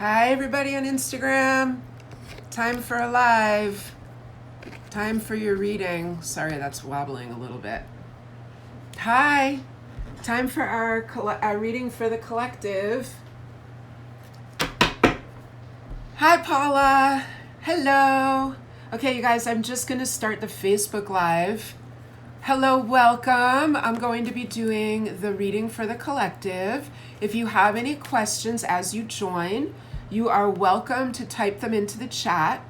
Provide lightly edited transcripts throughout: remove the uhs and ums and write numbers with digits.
Hi, everybody on Instagram. Time for a live. Time for your reading. Sorry, that's wobbling a little bit. Hi. Time for our reading for the collective. Hi, Paula. Hello. Okay, you guys, I'm just going to start the Facebook Live. Hello, welcome. I'm going to be doing the reading for the collective. If you have any questions as you join, you are welcome to type them into the chat.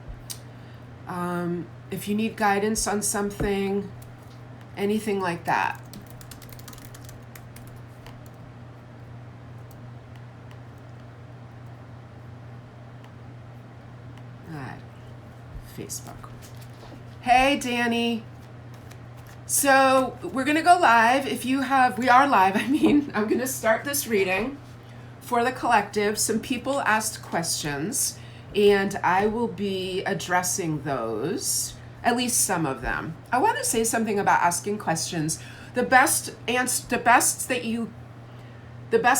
If you need guidance on something, anything like that. All right. Facebook. Hey, Danny. So we're going to go live. We are live. I'm going to start this reading for the collective. Some people asked questions, and I will be addressing those, at least some of them. I want to say something about asking questions. The best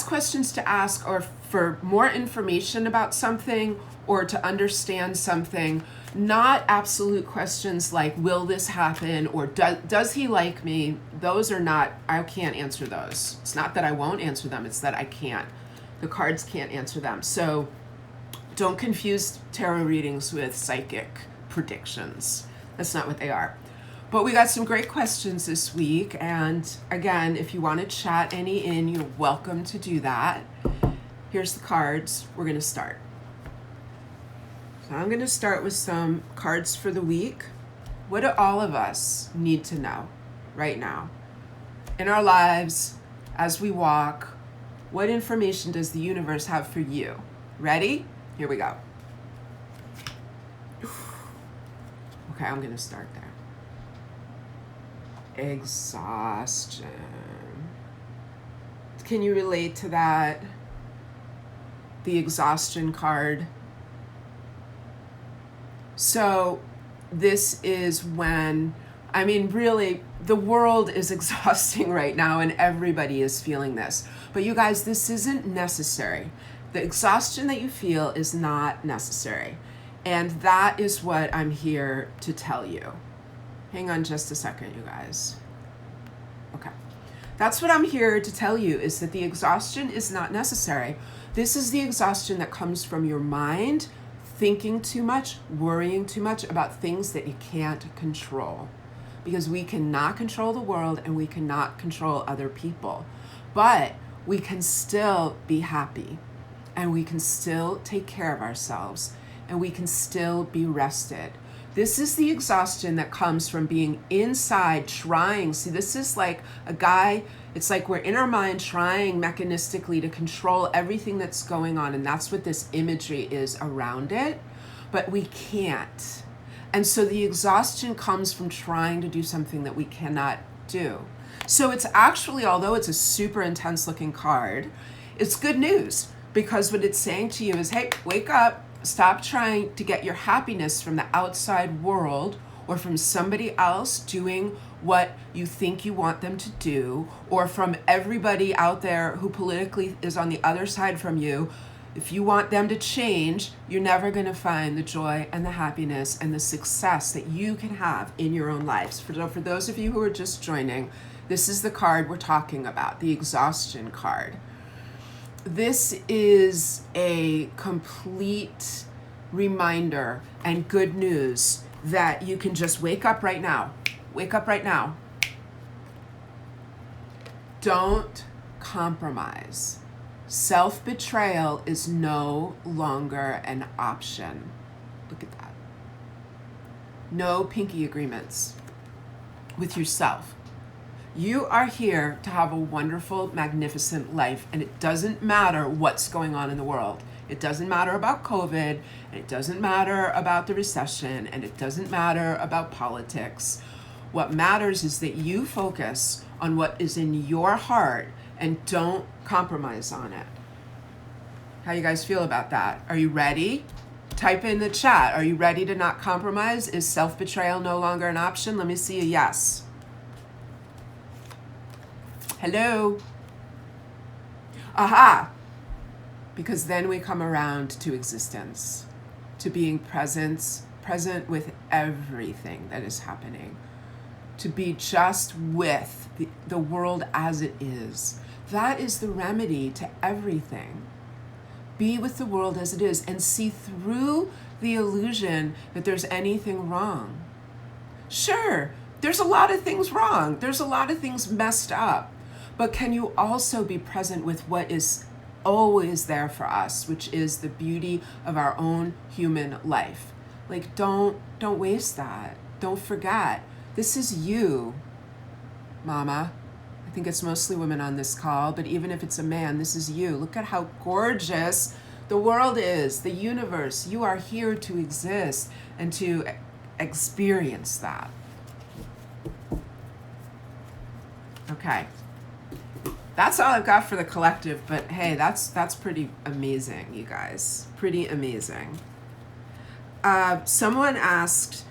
questions to ask are for more information about something or to understand something, not absolute questions like, will this happen? Or does he like me? Those are not, I can't answer those. It's not that I won't answer them, it's that I can't. The cards can't answer them. So don't confuse tarot readings with psychic predictions. That's not what they are. But we got some great questions this week. And again, if you want to chat any in, you're welcome to do that. Here's the cards. We're going to start. So I'm going to start with some cards for the week. What do all of us need to know right now in our lives as we walk? What information does the universe have for you? Ready? Here we go. Okay, I'm going to start there. Exhaustion. Can you relate to that? The exhaustion card. So this is when, really, the world is exhausting right now and everybody is feeling this. But you guys, this isn't necessary. The exhaustion that you feel is not necessary. And that is what I'm here to tell you. Hang on just a second, you guys. Okay. That's what I'm here to tell you, is that the exhaustion is not necessary. This is the exhaustion that comes from your mind, thinking too much, worrying too much about things that you can't control. Because we cannot control the world and we cannot control other people. But we can still be happy and we can still take care of ourselves and we can still be rested. This is the exhaustion that comes from being inside trying. See, this is like it's like we're in our mind trying mechanistically to control everything that's going on. And that's what this imagery is around it. But we can't. And so the exhaustion comes from trying to do something that we cannot do. So it's actually, although it's a super intense looking card, it's good news, because what it's saying to you is, hey, wake up, stop trying to get your happiness from the outside world or from somebody else doing what you think you want them to do, or from everybody out there who politically is on the other side from you. If you want them to change, you're never going to find the joy and the happiness and the success that you can have in your own lives. For those of you who are just joining, this is the card we're talking about, the exhaustion card. This is a complete reminder and good news that you can just wake up right now. Wake up right now. Don't compromise. Self-betrayal is no longer an option. Look at that. No pinky agreements with yourself. You are here to have a wonderful, magnificent life, and it doesn't matter what's going on in the world. It doesn't matter about COVID, and it doesn't matter about the recession, and it doesn't matter about politics. What matters is that you focus on what is in your heart and don't compromise on it. How you guys feel about that? Are you ready? Type in the chat. Are you ready to not compromise? Is self-betrayal no longer an option? Let me see a yes. Hello? Aha. because then we come around to existence, to being present with everything that is happening, to be just with the world as it is. That is the remedy to everything. Be with the world as it is and see through the illusion that there's anything wrong. Sure, there's a lot of things wrong. There's a lot of things messed up. But can you also be present with what is always there for us, which is the beauty of our own human life? Like, don't waste that. Don't forget. This is you, mama. I think it's mostly women on this call, but even if it's a man, this is you. Look at how gorgeous the world is, the universe. You are here to exist and to experience that. Okay. That's all I've got for the collective, but hey, that's pretty amazing, you guys. Pretty amazing. Someone asked,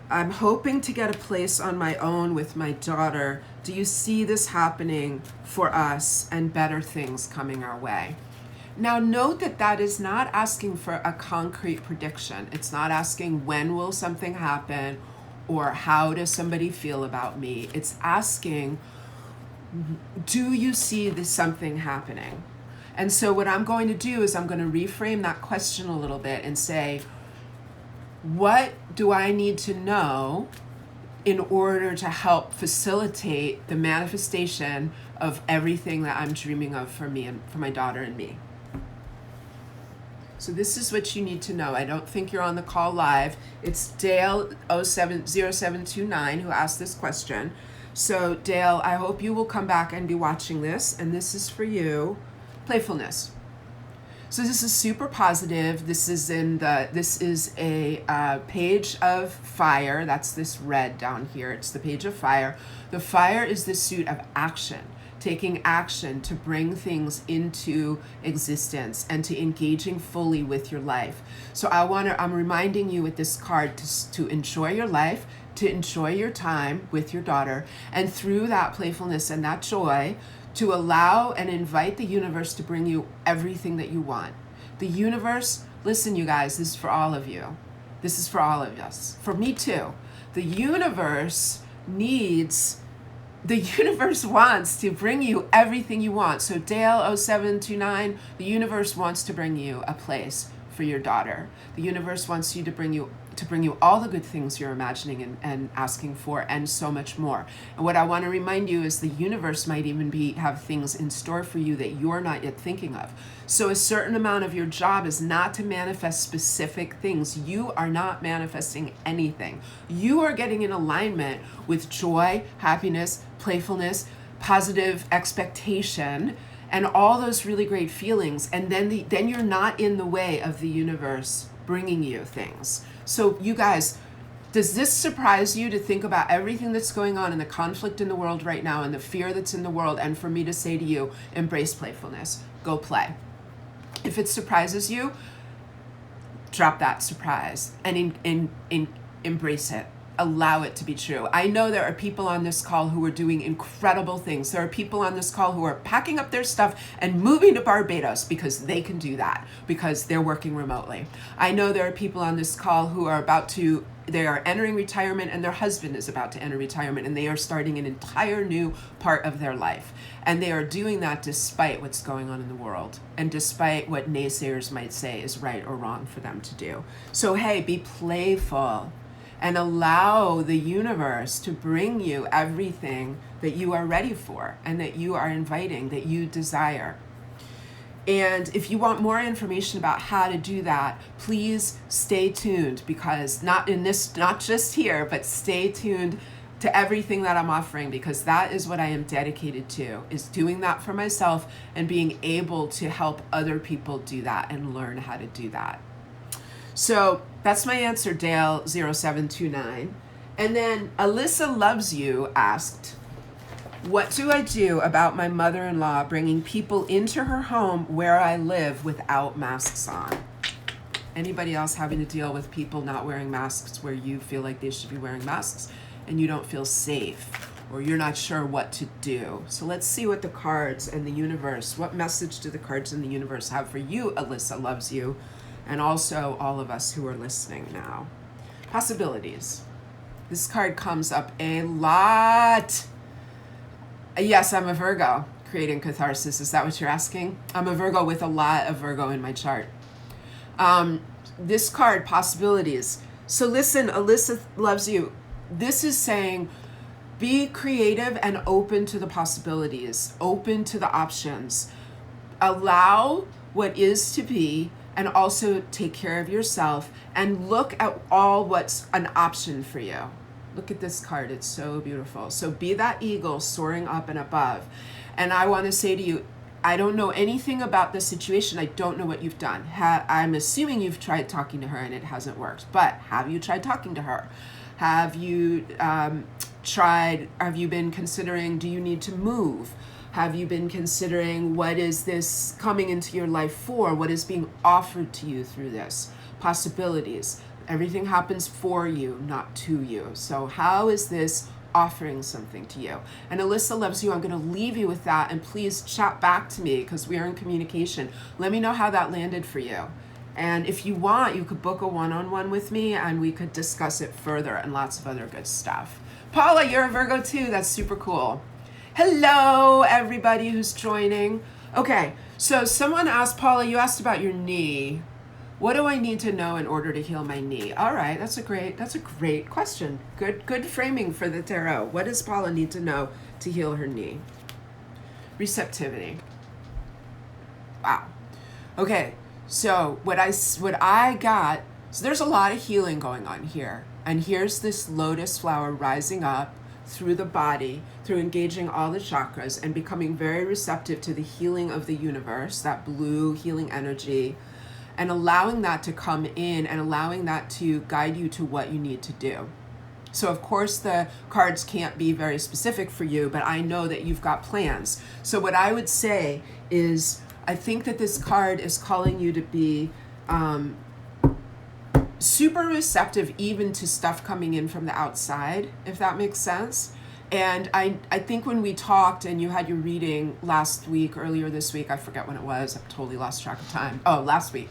I'm hoping to get a place on my own with my daughter. Do you see this happening for us and better things coming our way? Now note that that is not asking for a concrete prediction. It's not asking when will something happen or how does somebody feel about me. It's asking, do you see this something happening? And so what I'm going to do is I'm going to reframe that question a little bit and say, what do I need to know in order to help facilitate the manifestation of everything that I'm dreaming of for me and for my daughter and me? So this is what you need to know. I don't think you're on the call live. It's Dale 0729 who asked this question. So Dale, I hope you will come back and be watching this. And this is for you. Playfulness. So this is super positive. This is a page of fire. That's this red down here. It's the page of fire. The fire is the suit of action, taking action to bring things into existence and to engaging fully with your life. So I'm reminding you with this card to enjoy your life, to enjoy your time with your daughter, and through that playfulness and that joy, to allow and invite the universe to bring you everything that you want. The universe, listen, you guys, this is for all of you. This is for all of us. For me too. The universe wants to bring you everything you want. So Dale 0729, the universe wants to bring you a place for your daughter. The universe wants to bring you all the good things you're imagining and asking for, and so much more. And what I want to remind you is the universe might even have things in store for you that you're not yet thinking of. So a certain amount of your job is not to manifest specific things. You are not manifesting anything. You are getting in alignment with joy, happiness, playfulness, positive expectation, and all those really great feelings. And then you're not in the way of the universe bringing you things. So you guys, does this surprise you to think about everything that's going on and the conflict in the world right now and the fear that's in the world, and for me to say to you, embrace playfulness, go play? If it surprises you, drop that surprise and embrace it. Allow it to be true. I know there are people on this call who are doing incredible things. There are people on this call who are packing up their stuff and moving to Barbados because they can do that, because they're working remotely. I know there are people on this call who are they are entering retirement, and their husband is about to enter retirement, and they are starting an entire new part of their life. And they are doing that despite what's going on in the world and despite what naysayers might say is right or wrong for them to do. So hey, be playful and allow the universe to bring you everything that you are ready for and that you are inviting, that you desire. And if you want more information about how to do that, please stay tuned, because not just here, but stay tuned to everything that I'm offering, because that is what I am dedicated to, is doing that for myself and being able to help other people do that and learn how to do that. So that's my answer, Dale 0729. And then Alyssa Loves You asked, what do I do about my mother-in-law bringing people into her home where I live without masks on? Anybody else having to deal with people not wearing masks where you feel like they should be wearing masks and you don't feel safe? or you're not sure what to do. So let's see what the cards and the universe, what message do the cards in the universe have for you, Alyssa Loves You, and also all of us who are listening now. Possibilities. This card comes up a lot. Yes, I'm a Virgo, creating catharsis. Is that what you're asking? I'm a Virgo with a lot of Virgo in my chart. This card, possibilities. So listen, Alyssa Loves You. This is saying be creative and open to the possibilities, open to the options. Allow what is to be, and also take care of yourself and look at all what's an option for you. Look at this card. It's so beautiful. So be that eagle soaring up and above. And I want to say to you, I don't know anything about this situation. I don't know what you've done. I'm assuming you've tried talking to her and it hasn't worked. But have you tried talking to her? Have you have you been considering, do you need to move? Have you been considering, what is this coming into your life for? What is being offered to you through this? Possibilities. Everything happens for you, not to you. So how is this offering something to you? And Alyssa Loves You, I'm going to leave you with that. And please chat back to me because we are in communication. Let me know how that landed for you. And if you want, you could book a one-on-one with me and we could discuss it further and lots of other good stuff. Paula, you're a Virgo too. That's super cool. Hello, everybody who's joining. Okay, so someone asked, Paula, you asked about your knee. What do I need to know in order to heal my knee? All right, that's a great question. Good framing for the tarot. What does Paula need to know to heal her knee? Receptivity. Wow. Okay, so what I got, so there's a lot of healing going on here. And here's this lotus flower rising up through the body, through engaging all the chakras and becoming very receptive to the healing of the universe, that blue healing energy, and allowing that to come in and allowing that to guide you to what you need to do. So of course the cards can't be very specific for you, but I know that you've got plans. So what I would say is, I think that this card is calling you to be super receptive even to stuff coming in from the outside, if that makes sense. And I think when we talked and you had your reading last week, earlier this week, I forget when it was, I've totally lost track of time. Oh, last week.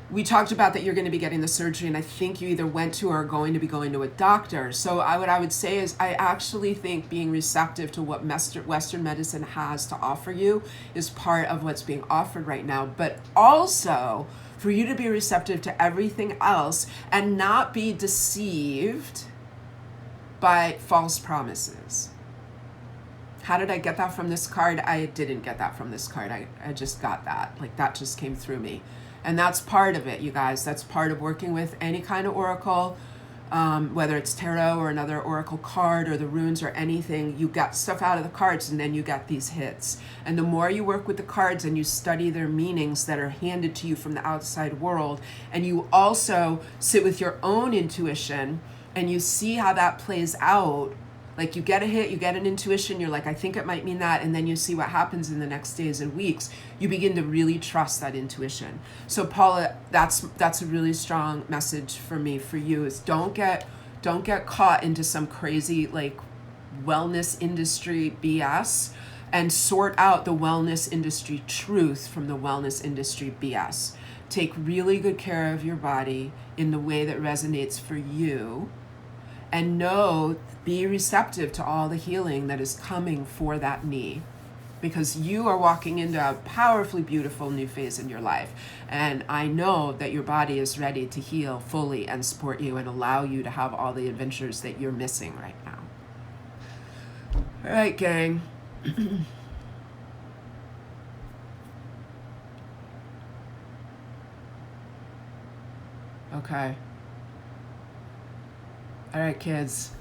We talked about that you're going to be getting the surgery, and I think you either went to or are going to be going to a doctor. So what I would say is, I actually think being receptive to what Western medicine has to offer you is part of what's being offered right now, but also for you to be receptive to everything else and not be deceived by false promises. How did I get that from this card? I didn't get that from this card. I just got that. Like, that just came through me. And that's part of it, you guys. That's part of working with any kind of oracle, whether it's tarot or another oracle card or the runes or anything. You got stuff out of the cards and then you got these hits. And the more you work with the cards and you study their meanings that are handed to you from the outside world, and you also sit with your own intuition and you see how that plays out, like you get a hit, you get an intuition, you're like, I think it might mean that, and then you see what happens in the next days and weeks, you begin to really trust that intuition. So Paula, that's a really strong message for me, for you, is don't get caught into some crazy like wellness industry BS, and sort out the wellness industry truth from the wellness industry BS. Take really good care of your body in the way that resonates for you, and be receptive to all the healing that is coming for that knee, because you are walking into a powerfully beautiful new phase in your life. And I know that your body is ready to heal fully and support you and allow you to have all the adventures that you're missing right now. All right, gang. Okay. All right, kids.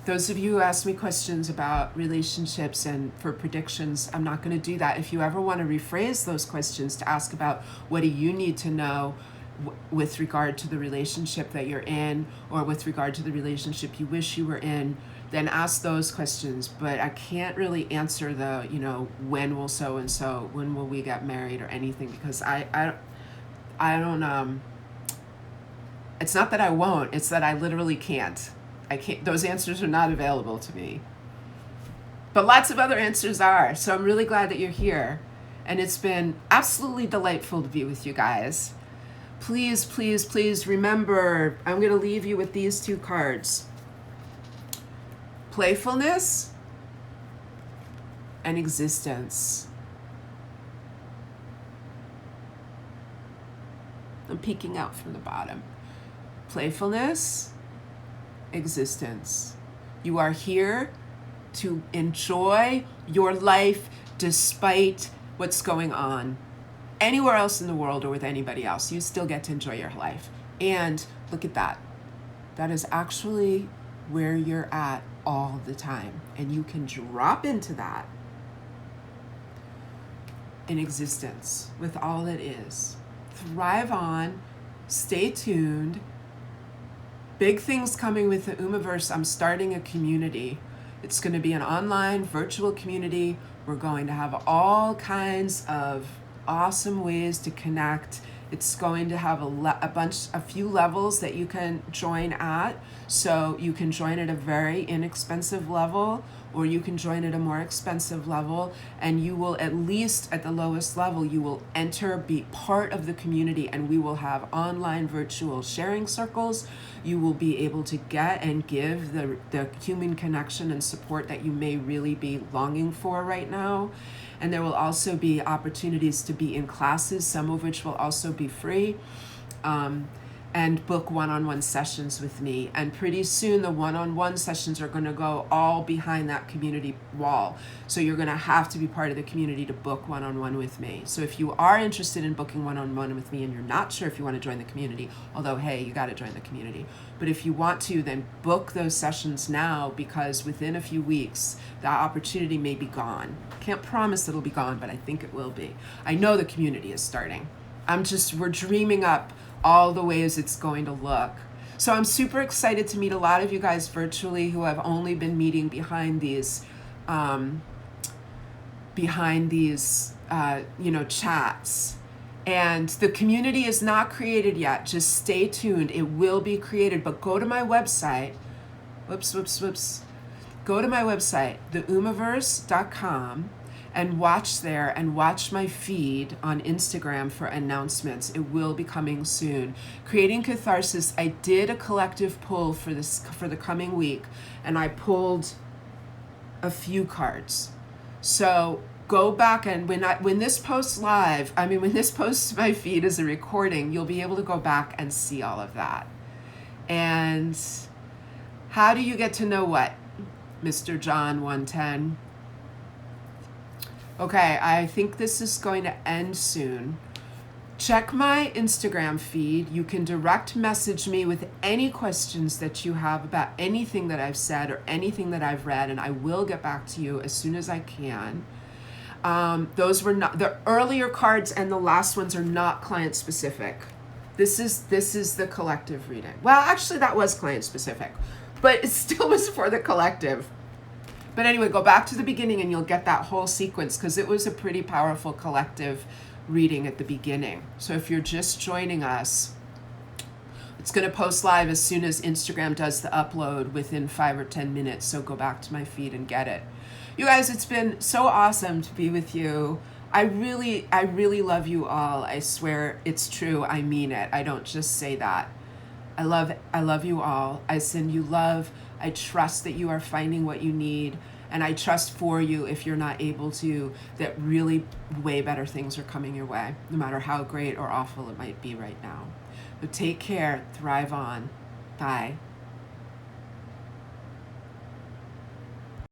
Those of you who ask me questions about relationships and for predictions, I'm not going to do that. If you ever want to rephrase those questions to ask about what do you need to know with regard to the relationship that you're in, or with regard to the relationship you wish you were in, then ask those questions. But I can't really answer the, when will so-and-so, when will we get married or anything, because I don't, it's not that I won't, it's that I literally can't. I can't, those answers are not available to me. But lots of other answers are. So I'm really glad that you're here. And it's been absolutely delightful to be with you guys. Please, please, please remember, I'm going to leave you with these two cards. Playfulness and existence. I'm peeking out from the bottom. Playfulness, existence. You are here to enjoy your life despite what's going on anywhere else in the world or with anybody else. You still get to enjoy your life. And look at that. That is actually where you're at all the time. And you can drop into that in existence with all that is. Thrive on, stay tuned. Big things coming with the Umaverse. I'm starting a community. It's going to be an online virtual community. We're going to have all kinds of awesome ways to connect. It's going to have a few levels that you can join at. So you can join at a very inexpensive level, or you can join at a more expensive level, and you will, at least at the lowest level, you will enter, be part of the community, and we will have online virtual sharing circles. You will be able to get and give the human connection and support that you may really be longing for right now. And there will also be opportunities to be in classes, some of which will also be free. And book one-on-one sessions with me. And pretty soon the one-on-one sessions are going to go all behind that community wall. So you're going to have to be part of the community to book one-on-one with me. So if you are interested in booking one-on-one with me and you're not sure if you want to join the community, although, hey, you got to join the community. But if you want to, then book those sessions now, because within a few weeks, that opportunity may be gone. Can't promise it'll be gone, but I think it will be. I know the community is starting. We're dreaming up all the ways it's going to look. So I'm super excited to meet a lot of you guys virtually who have only been meeting behind these chats. And the community is not created yet. Just stay tuned. It will be created. But go to my website. Go to my website, theumaverse.com. and watch there, and watch my feed on Instagram for announcements. It will be coming soon. Creating Catharsis, I did a collective pull for the coming week, and I pulled a few cards. So go back, and when this posts my feed as a recording, you'll be able to go back and see all of that. And how do you get to know what? Mr. John 110. Okay, I think this is going to end soon. Check my Instagram feed. You can direct message me with any questions that you have about anything that I've said or anything that I've read, and I will get back to you as soon as I can. Those were not the earlier cards, and the last ones are not client specific. This is the collective reading. Well, actually that was client specific, but it still was for the collective. But anyway, go back to the beginning and you'll get that whole sequence, because it was a pretty powerful collective reading at the beginning. So if you're just joining us, it's going to post live as soon as Instagram does the upload, within 5 or 10 minutes. So go back to my feed and get it. You guys, it's been so awesome to be with you. I really love you all. I swear it's true. I mean it. I don't just say that. I love you all. I send you love. I trust that you are finding what you need, and I trust for you, if you're not able to, that really way better things are coming your way, no matter how great or awful it might be right now. So take care, thrive on. Bye.